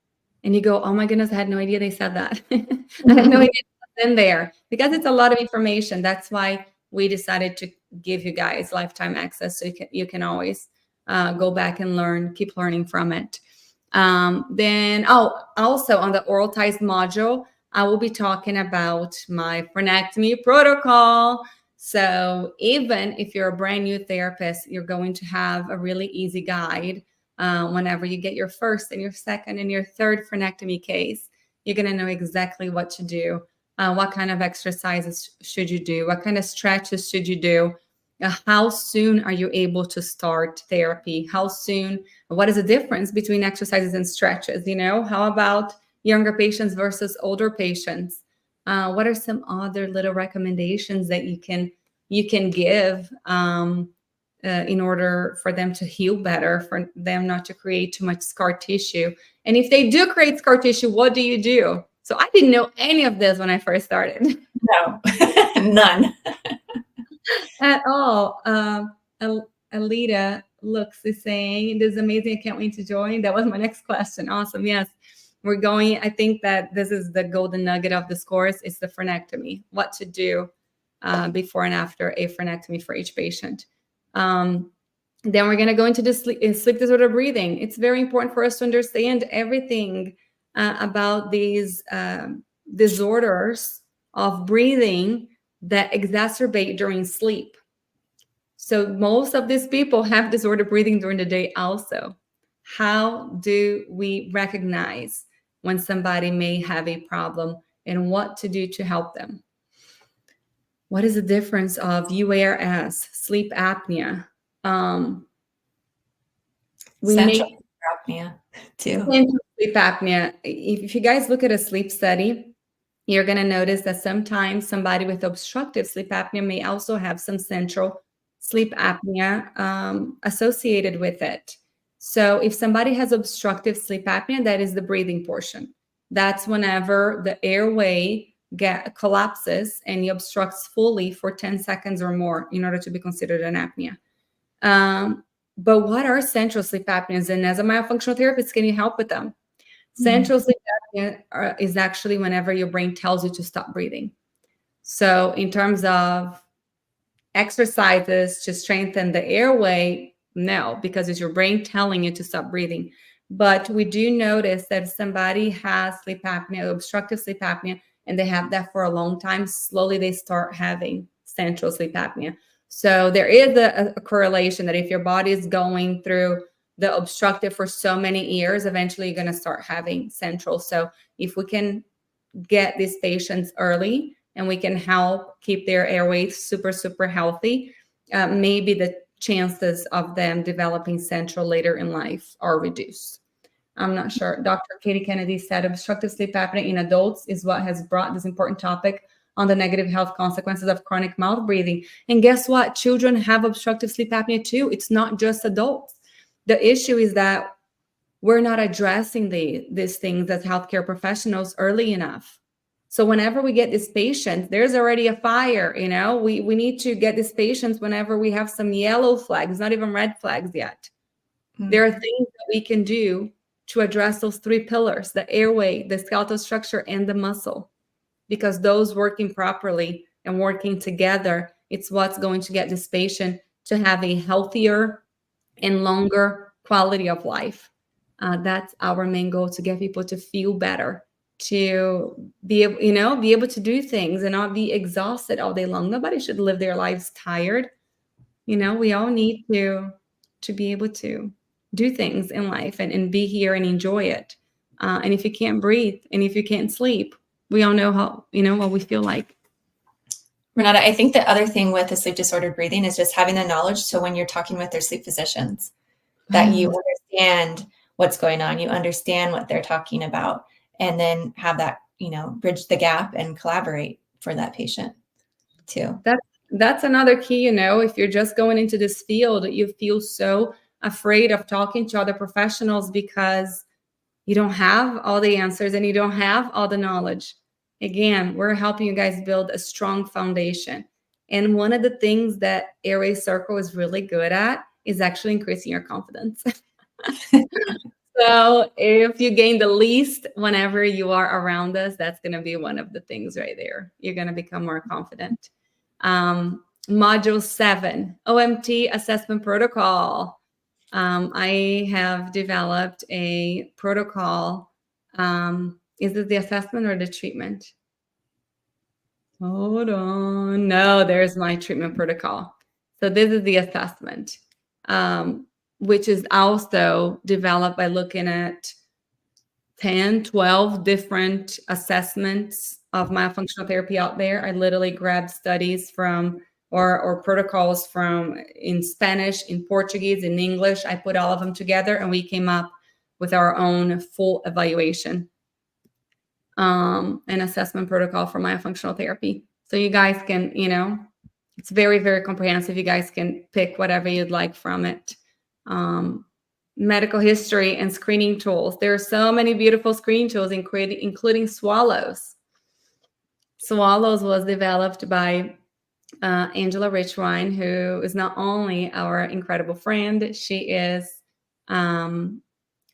and you go, oh my goodness, I had no idea they said that. I had no idea what's in there, because it's a lot of information. That's why we decided to give you guys lifetime access, so you can always go back and keep learning from it. Then also on the oral ties module, I will be talking about my frenectomy protocol. So even if you're a brand new therapist, you're going to have a really easy guide Whenever you get your first and your second and your third frenectomy case, you're going to know exactly what to do. What kind of exercises should you do? What kind of stretches should you do? How soon are you able to start therapy? How soon? What is the difference between exercises and stretches? How about younger patients versus older patients? What are some other little recommendations that you can give in order for them to heal better, for them not to create too much scar tissue? And if they do create scar tissue, what do you do? So I didn't know any of this when I first started. No, none. At all. Alita looks is saying, this is amazing. I can't wait to join. That was my next question. Awesome. Yes. We're going. I think that this is the golden nugget of this course. It's the frenectomy, what to do before and after a frenectomy for each patient. Then we're going to go into the sleep disorder breathing. It's very important for us to understand everything about these disorders of breathing that exacerbate during sleep. So most of these people have disordered breathing during the day also. How do we recognize when somebody may have a problem and what to do to help them? What is the difference of UARS, sleep apnea? Central apnea too. Central sleep apnea. If you guys look at a sleep study, you're going to notice that sometimes somebody with obstructive sleep apnea may also have some central sleep apnea associated with it. So if somebody has obstructive sleep apnea, that is the breathing portion. That's whenever the airway collapses and he obstructs fully for 10 seconds or more in order to be considered an apnea. But what are central sleep apneas? And as a myofunctional therapist, can you help with them? Central sleep apnea is actually whenever your brain tells you to stop breathing. So in terms of exercises to strengthen the airway, no, because it's your brain telling you to stop breathing. But we do notice that if somebody has sleep apnea, obstructive sleep apnea, and they have that for a long time, slowly they start having central sleep apnea. So there is a correlation that if your body is going through the obstructive for so many years, eventually you're going to start having central. So if we can get these patients early and we can help keep their airways super, super healthy, maybe the chances of them developing central later in life are reduced. I'm not sure. Dr. Katie Kennedy said obstructive sleep apnea in adults is what has brought this important topic on the negative health consequences of chronic mouth breathing. And guess what? Children have obstructive sleep apnea too. It's not just adults. The issue is that we're not addressing these things as healthcare professionals early enough. So whenever we get these patients, there's already a fire, we need to get these patients whenever we have some yellow flags, not even red flags yet. Mm-hmm. There are things that we can do to address those three pillars: the airway, the skeletal structure, and the muscle, because those working properly and working together, it's what's going to get this patient to have a healthier and longer quality of life. That's our main goal, to get people to feel better, to be able to do things and not be exhausted all day long. Nobody should live their lives tired. We all need to be able to do things in life and be here and enjoy it. And if you can't breathe and if you can't sleep, we all know how, what we feel like. Renata, I think the other thing with the sleep disordered breathing is just having the knowledge. So when you're talking with their sleep physicians, that you understand what's going on, you understand what they're talking about, and then have that, bridge the gap and collaborate for that patient too. That's another key, if you're just going into this field, you feel so afraid of talking to other professionals because you don't have all the answers and you don't have all the knowledge. Again, we're helping you guys build a strong foundation. And one of the things that Airway Circle is really good at is actually increasing your confidence. So if you gain the least whenever you are around us, that's going to be one of the things right there. You're going to become more confident. Module 7, OMT assessment protocol. I have developed a protocol. Is it the assessment or the treatment? Hold on. No, there's my treatment protocol. So this is the assessment. which is also developed by looking at 10, 12 different assessments of myofunctional therapy out there. I literally grabbed studies from or protocols from in Spanish, in Portuguese, in English. I put all of them together and we came up with our own full evaluation and assessment protocol for myofunctional therapy. So you guys can, it's very, very comprehensive. You guys can pick whatever you'd like from it. Medical history and screening tools. There are so many beautiful screening tools, including Swallows. Swallows was developed by Angela Richwine, who is not only our incredible friend, she is a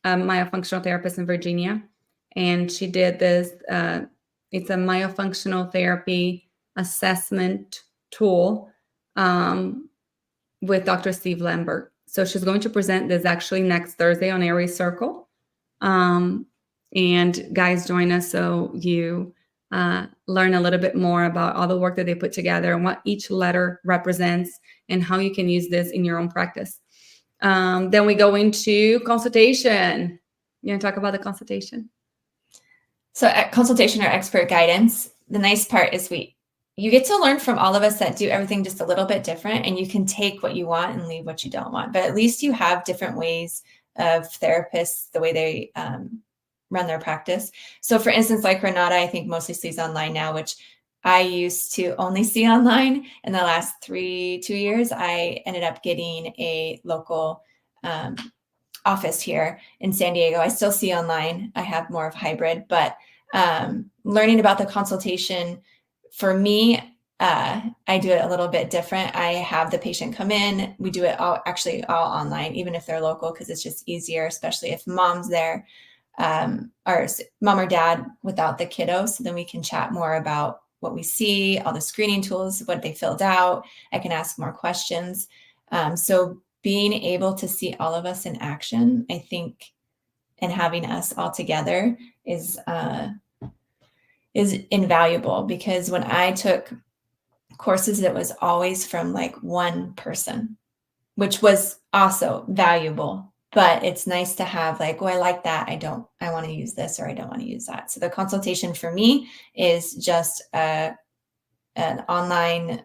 myofunctional therapist in Virginia. And she did this, it's a myofunctional therapy assessment tool with Dr. Steve Lambert. So she's going to present this actually next Thursday on Airway Circle. And guys, join us so you learn a little bit more about all the work that they put together and what each letter represents and how you can use this in your own practice. Then we go into consultation. You want to talk about the consultation? So at consultation or expert guidance, the nice part is you get to learn from all of us that do everything just a little bit different, and you can take what you want and leave what you don't want. But at least you have different ways of therapists, the way they run their practice. So for instance, like Renata, I think mostly sees online now, which I used to only see online. In the last 2 years, I ended up getting a local office here in San Diego. I still see online. I have more of hybrid, but learning about the consultation, for me, I do it a little bit different. I have the patient come in. We do it all online, even if they're local, because it's just easier, especially if mom's there, or mom or dad without the kiddo. So then we can chat more about what we see, all the screening tools, what they filled out. I can ask more questions. So being able to see all of us in action, I think, and having us all together is invaluable, because when I took courses, it was always from like one person, which was also valuable, but it's nice to have like, oh, I like that. I want to use this, or I don't want to use that. So the consultation for me is just an online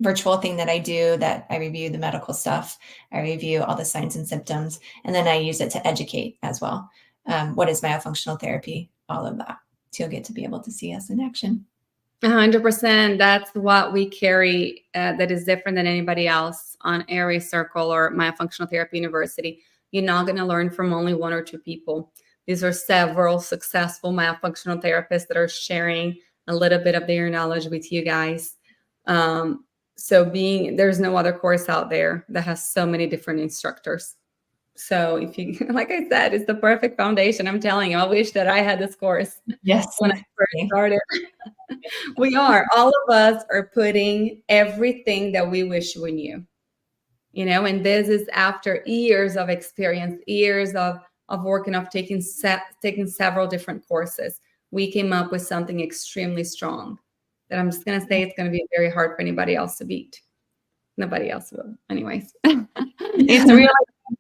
virtual thing that I do, that I review the medical stuff. I review all the signs and symptoms, and then I use it to educate as well. What is myofunctional therapy? All of that. So you'll get to be able to see us in action. 100%. That's what we carry that is different than anybody else on Airway Circle or Myofunctional Therapy University. You're not going to learn from only one or two people. These are several successful myofunctional therapists that are sharing a little bit of their knowledge with you guys. So there's no other course out there that has so many different instructors. So if you, like I said, it's the perfect foundation. I'm telling you, I wish that I had this course. Yes. When I first started. All of us are putting everything that we wish we knew, and this is after years of experience, years of working, of taking several different courses. We came up with something extremely strong that I'm just going to say it's going to be very hard for anybody else to beat. Nobody else will. Anyways, it's really,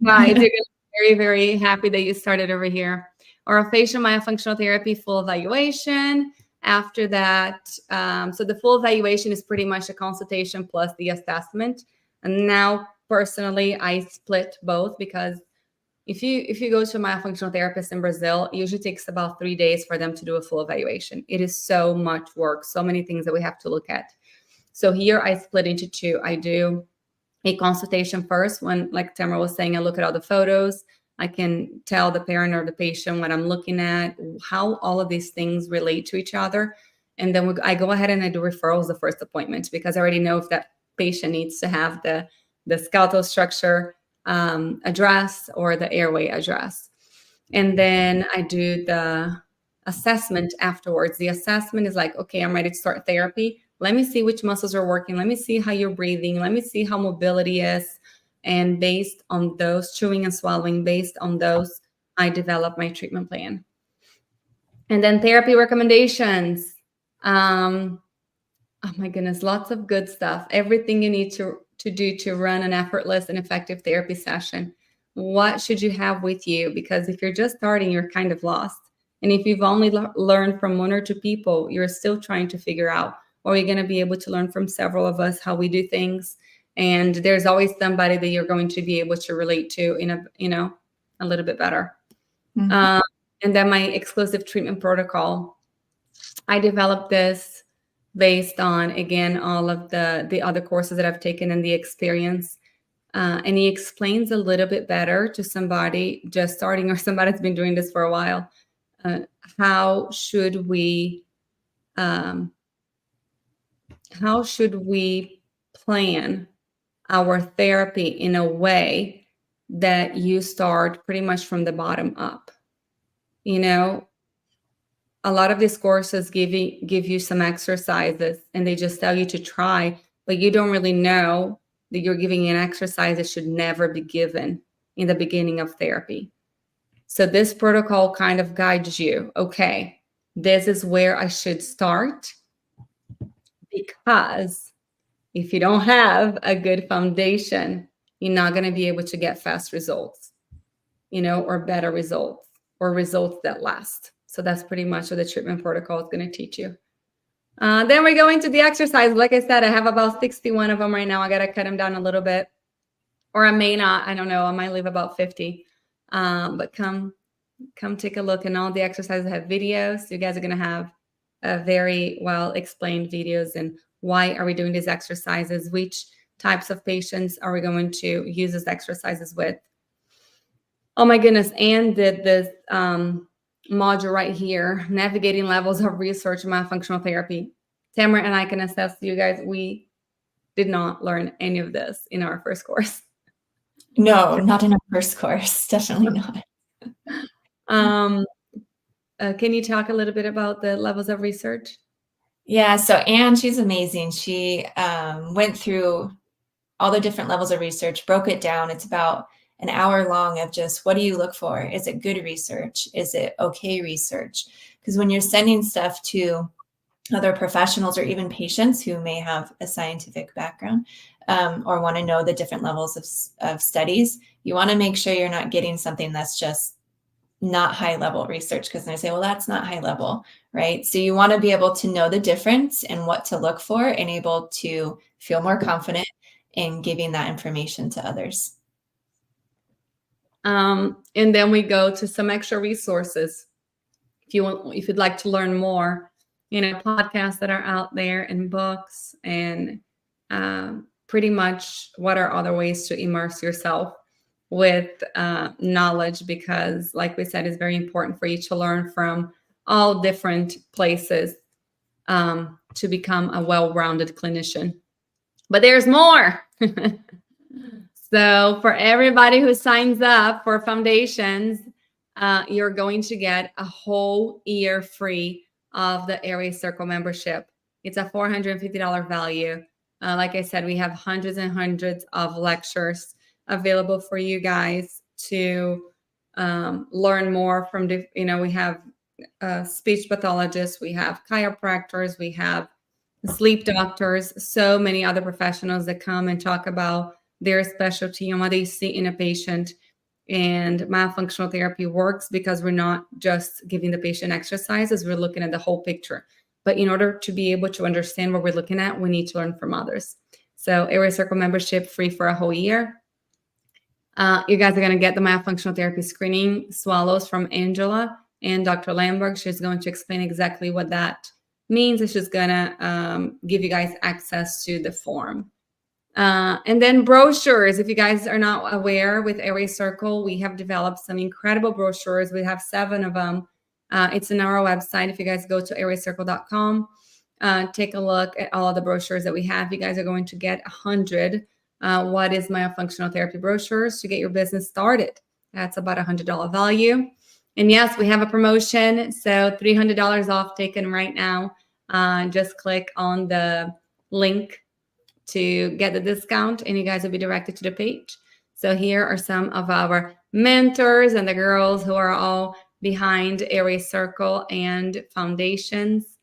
guys, you're going to be very, very happy that you started over here. Orofacial myofunctional therapy, full evaluation. After that, so the full evaluation is pretty much a consultation plus the assessment. And now, personally, I split both, because if you go to a myofunctional therapist in Brazil, it usually takes about 3 days for them to do a full evaluation. It is so much work, so many things that we have to look at. So here I split into two. I do a consultation first, when, like Tamara was saying, I look at all the photos. I can tell the parent or the patient what I'm looking at, how all of these things relate to each other. And then I go ahead and I do referrals the first appointment, because I already know if that patient needs to have the skeletal structure address or the airway address. And then I do the assessment afterwards. The assessment is like, okay, I'm ready to start therapy. Let me see which muscles are working. Let me see how you're breathing. Let me see how mobility is. And based on those, chewing and swallowing, based on those, I develop my treatment plan. And then therapy recommendations. Oh my goodness, lots of good stuff. Everything you need to to do to run an effortless and effective therapy session? What should you have with you? Because if you're just starting, you're kind of lost. And if you've only learned from one or two people, you're still trying to figure out, or you're going to be able to learn from several of us how we do things. And there's always somebody that you're going to be able to relate to in a little bit better. Mhm. And then my exclusive treatment protocol, I developed this based on, again, all of the other courses that I've taken and the experience. And he explains a little bit better to somebody just starting or somebody that's been doing this for a while. How should we plan our therapy in a way that you start pretty much from the bottom up? A lot of these courses give you some exercises and they just tell you to try, but you don't really know that you're giving an exercise that should never be given in the beginning of therapy. So this protocol kind of guides you. Okay, this is where I should start, because if you don't have a good foundation, you're not going to be able to get fast results, or better results, or results that last. So that's pretty much what the treatment protocol is going to teach you. Then we go into the exercise. Like I said, I have about 61 of them right now. I got to cut them down a little bit, or I may not. I don't know. I might leave about 50. But come take a look. And all the exercises have videos. You guys are going to have very well explained videos. And why are we doing these exercises? Which types of patients are we going to use these exercises with? Oh my goodness. And this module right here, navigating levels of research in myofunctional therapy. Tamara and I can attest to you guys, we did not learn any of this in our first course. No, not in our first course. Definitely not. Can you talk a little bit about the levels of research? Yeah, so Anne, she's amazing. She went through all the different levels of research, broke it down. It's about an hour long of just, what do you look for? Is it good research? Is it okay research? Because when you're sending stuff to other professionals or even patients who may have a scientific background or want to know the different levels of studies, you want to make sure you're not getting something that's just not high level research, because they say, well, that's not high level, right? So you want to be able to know the difference and what to look for and able to feel more confident in giving that information to others. And then we go to some extra resources. If you'd like to learn more, podcasts that are out there and books, and pretty much what are other ways to immerse yourself with knowledge, because like we said, it's very important for you to learn from all different places to become a well-rounded clinician. But there's more. So for everybody who signs up for foundations, you're going to get a whole year free of the Airway Circle membership. It's a $450 value. Like I said, we have hundreds and hundreds of lectures available for you guys to learn more from. We have speech pathologists, we have chiropractors, we have sleep doctors, so many other professionals that come and talk about their specialty and what they see in a patient. And myofunctional therapy works because we're not just giving the patient exercises, we're looking at the whole picture. But in order to be able to understand what we're looking at, we need to learn from others. So Airway Circle membership free for a whole year. You guys are going to get the myofunctional therapy screening swallows from Angela and Dr. Lamberg. She's going to explain exactly what that means. She's going to give you guys access to the form. And then brochures. If you guys are not aware, with Airway Circle, we have developed some incredible brochures. We have 7 of them. It's on our website. If you guys go to airwaycircle.com, take a look at all of the brochures that we have. You guys are going to get 100 what is myofunctional therapy brochures to get your business started. That's about $100 value. And yes, we have a promotion. So $300 off taken right now. Just click on the link to get the discount and you guys will be directed to the page. So here are some of our mentors and the girls who are all behind Airway Circle and foundations.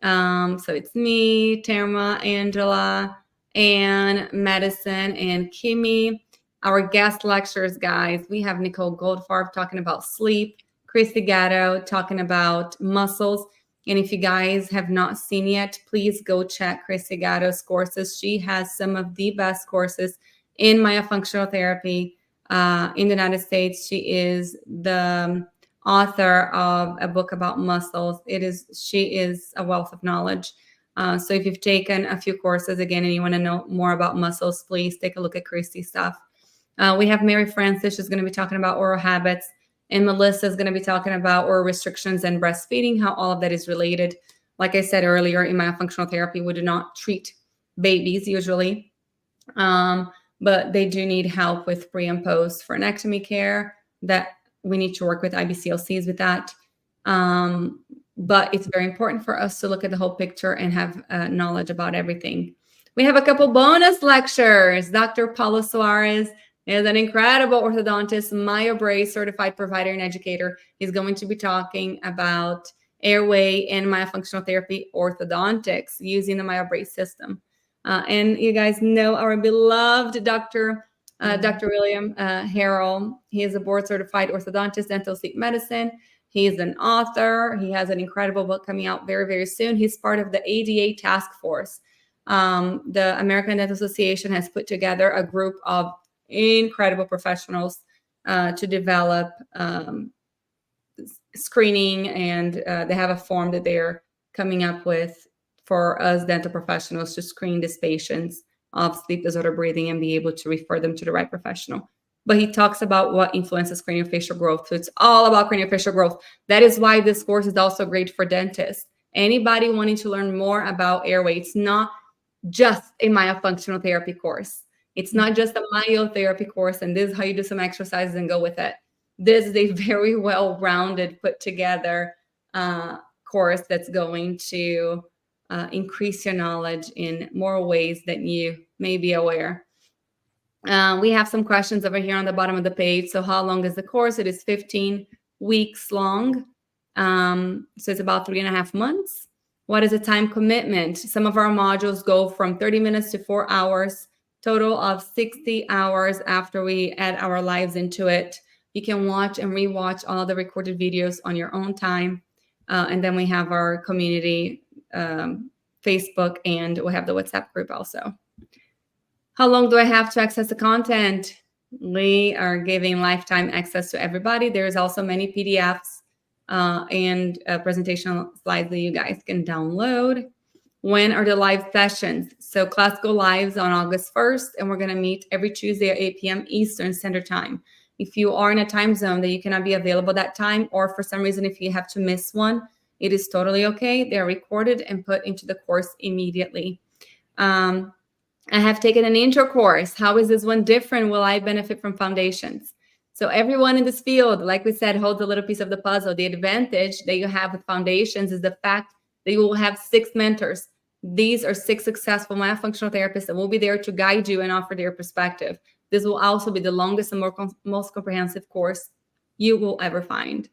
So it's me, Terma, Angela, and medicine, and Kimmy. Our guest lecturers, guys, we have Nicole Goldfarb talking about sleep, Christy Gatto talking about muscles. And if you guys have not seen yet, please go check Christy Gatto's courses. She has some of the best courses in myofunctional therapy in the United States. She is the author of a book about muscles. She is a wealth of knowledge. So if you've taken a few courses again and you want to know more about muscles, please take a look at Christy's stuff. We have Mary Francis, who's going to be talking about oral habits, and Melissa is going to be talking about oral restrictions and breastfeeding, how all of that is related. Like I said earlier, in myofunctional therapy, we do not treat babies usually, but they do need help with pre and post frenectomy care. That we need to work with IBCLCs with that. But it's very important for us to look at the whole picture and have knowledge about everything. We have a couple bonus lectures. Dr. Paulo Suarez is an incredible orthodontist, MyoBrace certified provider and educator. He's going to be talking about airway and myofunctional therapy orthodontics using the MyoBrace system. And you guys know our beloved Dr. William Harrell. He is a board certified orthodontist, dental sleep medicine. He is an author. He has an incredible book coming out very, very soon. He's part of the ADA task force. The American Dental Association has put together a group of incredible professionals to develop screening, and they have a form that they're coming up with for us dental professionals to screen these patients of sleep disorder breathing and be able to refer them to the right professional. But he talks about what influences craniofacial growth. So it's all about craniofacial growth. That is why this course is also great for dentists. Anybody wanting to learn more about airway, it's not just a myofunctional therapy course. It's not just a myotherapy course, and this is how you do some exercises and go with it. This is a very well-rounded, put together course that's going to increase your knowledge in more ways than you may be aware. We have some questions over here on the bottom of the page. So how long is the course? It is 15 weeks long. So it's about 3.5 months. What is the time commitment? Some of our modules go from 30 minutes to 4 hours, total of 60 hours after we add our lives into it. You can watch and rewatch all the recorded videos on your own time. And then we have our community Facebook, and we have the WhatsApp group also. How long do I have to access the content? We are giving lifetime access to everybody. There's also many PDFs and presentation slides that you guys can download. When are the live sessions? So class go lives on August 1st, and we're going to meet every Tuesday at 8 p.m. Eastern Standard Time. If you are in a time zone that you cannot be available that time, or for some reason if you have to miss one, it is totally okay. They're recorded and put into the course immediately. I have taken an intro course. How is this one different? Will I benefit from foundations? So everyone in this field, like we said, holds a little piece of the puzzle. The advantage that you have with foundations is the fact that you will have 6 mentors. These are 6 successful myofunctional therapists that will be there to guide you and offer their perspective. This will also be the longest and most comprehensive course you will ever find.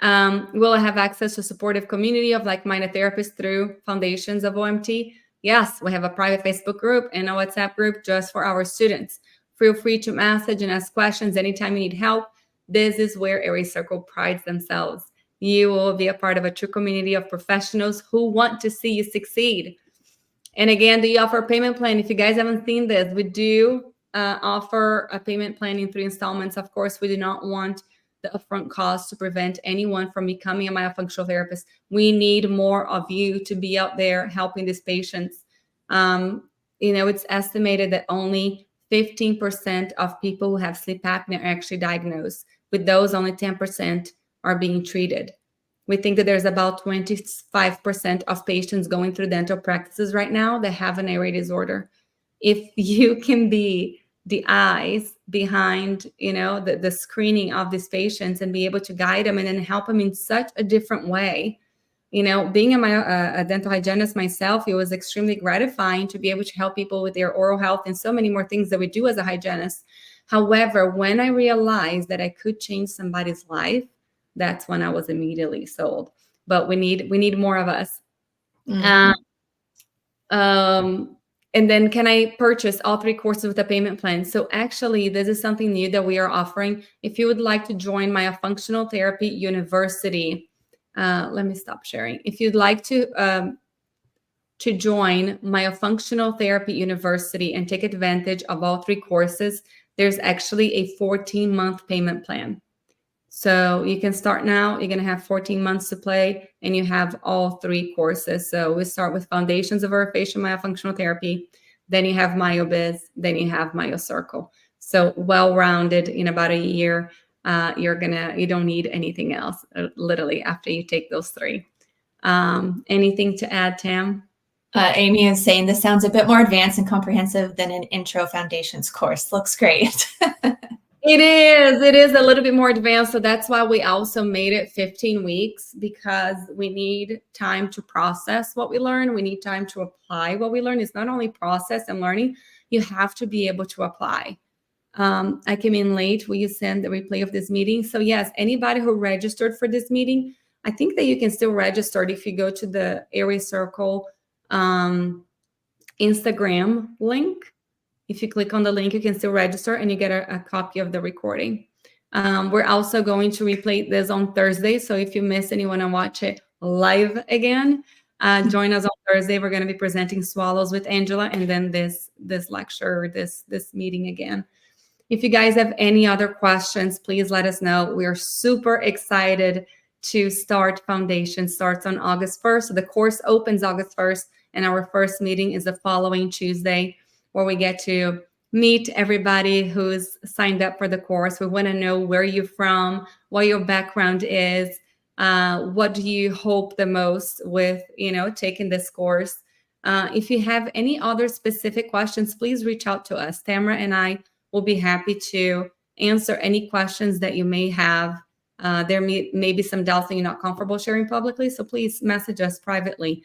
Will I have access to a supportive community of like-minded therapists through Foundations of OMT? Yes, we have a private Facebook group and a WhatsApp group just for our students. Feel free to message and ask questions anytime you need help. This is where Airway Circle prides themselves. You will be a part of a true community of professionals who want to see you succeed. And again, do you offer a payment plan? If you guys haven't seen this, we do offer a payment plan in 3 installments. Of course, we do not want the upfront cost to prevent anyone from becoming a myofunctional therapist. We need more of you to be out there helping these patients. It's estimated that only 15% of people who have sleep apnea are actually diagnosed. With those, only 10% are being treated. We think that there's about 25% of patients going through dental practices right now that have an airway disorder. If you can be the eyes behind, the screening of these patients and be able to guide them and then help them in such a different way. Being a dental hygienist myself, it was extremely gratifying to be able to help people with their oral health and so many more things that we do as a hygienist. However, when I realized that I could change somebody's life, that's when I was immediately sold. But we need more of us. And then can I purchase all 3 courses with a payment plan? So actually, this is something new that we are offering. If you would like to join Myofunctional Therapy University, let me stop sharing. If you'd like to join Myofunctional Therapy University and take advantage of all 3 courses, there's actually a 14-month payment plan. So you can start now. You're going to have 14 months to play, and you have all 3 courses. So we start with Foundations of Orofacial Myofunctional Therapy. Then you have MyoBiz. Then you have MyoCircle. So well-rounded in about a year. You don't need anything else, literally, after you take those 3. Anything to add, Tam? Amy is saying this sounds a bit more advanced and comprehensive than an intro foundations course. Looks great. It is a little bit more advanced. So that's why we also made it 15 weeks, because we need time to process what we learn. We need time to apply what we learn. It's not only process and learning, you have to be able to apply. I came in late. Will you send the replay of this meeting? So yes, anybody who registered for this meeting, I think that you can still register if you go to the Airway Circle Instagram link. If you click on the link, you can still register and you get a copy of the recording. We're also going to replay this on Thursday. So if you miss and you want to watch it live again, join us on Thursday. We're going to be presenting swallows with Angela, and then this lecture, this meeting again. If you guys have any other questions, please let us know. We are super excited to start Foundation. Starts on August 1st. So the course opens August 1st, and our first meeting is the following Tuesday, where we get to meet everybody who's signed up for the course. We want to know where you're from, what your background is, what do you hope the most with, taking this course. If you have any other specific questions, please reach out to us. Tamara and I will be happy to answer any questions that you may have. There may be some doubts that you're not comfortable sharing publicly, so please message us privately.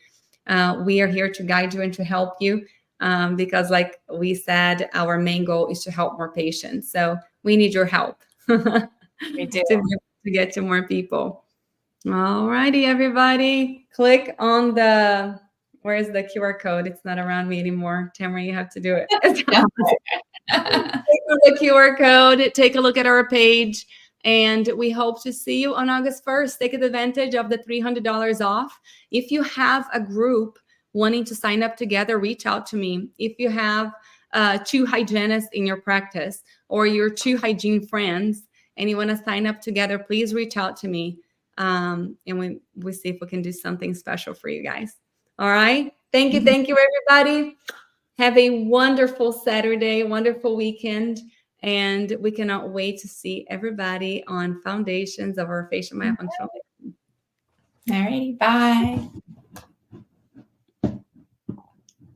We are here to guide you and to help you. Because like we said, our main goal is to help more patients. So we need your help. We do. to get to more people. All righty, everybody. Click on where's the QR code? It's not around me anymore. Tamara, you have to do it. Click on the QR code. Take a look at our page. And we hope to see you on August 1st. Take advantage of the $300 off. If you have a group wanting to sign up together, reach out to me. If you have 2 hygienists in your practice, or your 2 hygiene friends, and you want to sign up together, please reach out to me. And we see if we can do something special for you guys. All right. Thank you, everybody. Have a wonderful Saturday, wonderful weekend. And we cannot wait to see everybody on Foundations of Orofacial Myofunctional. All righty. Bye.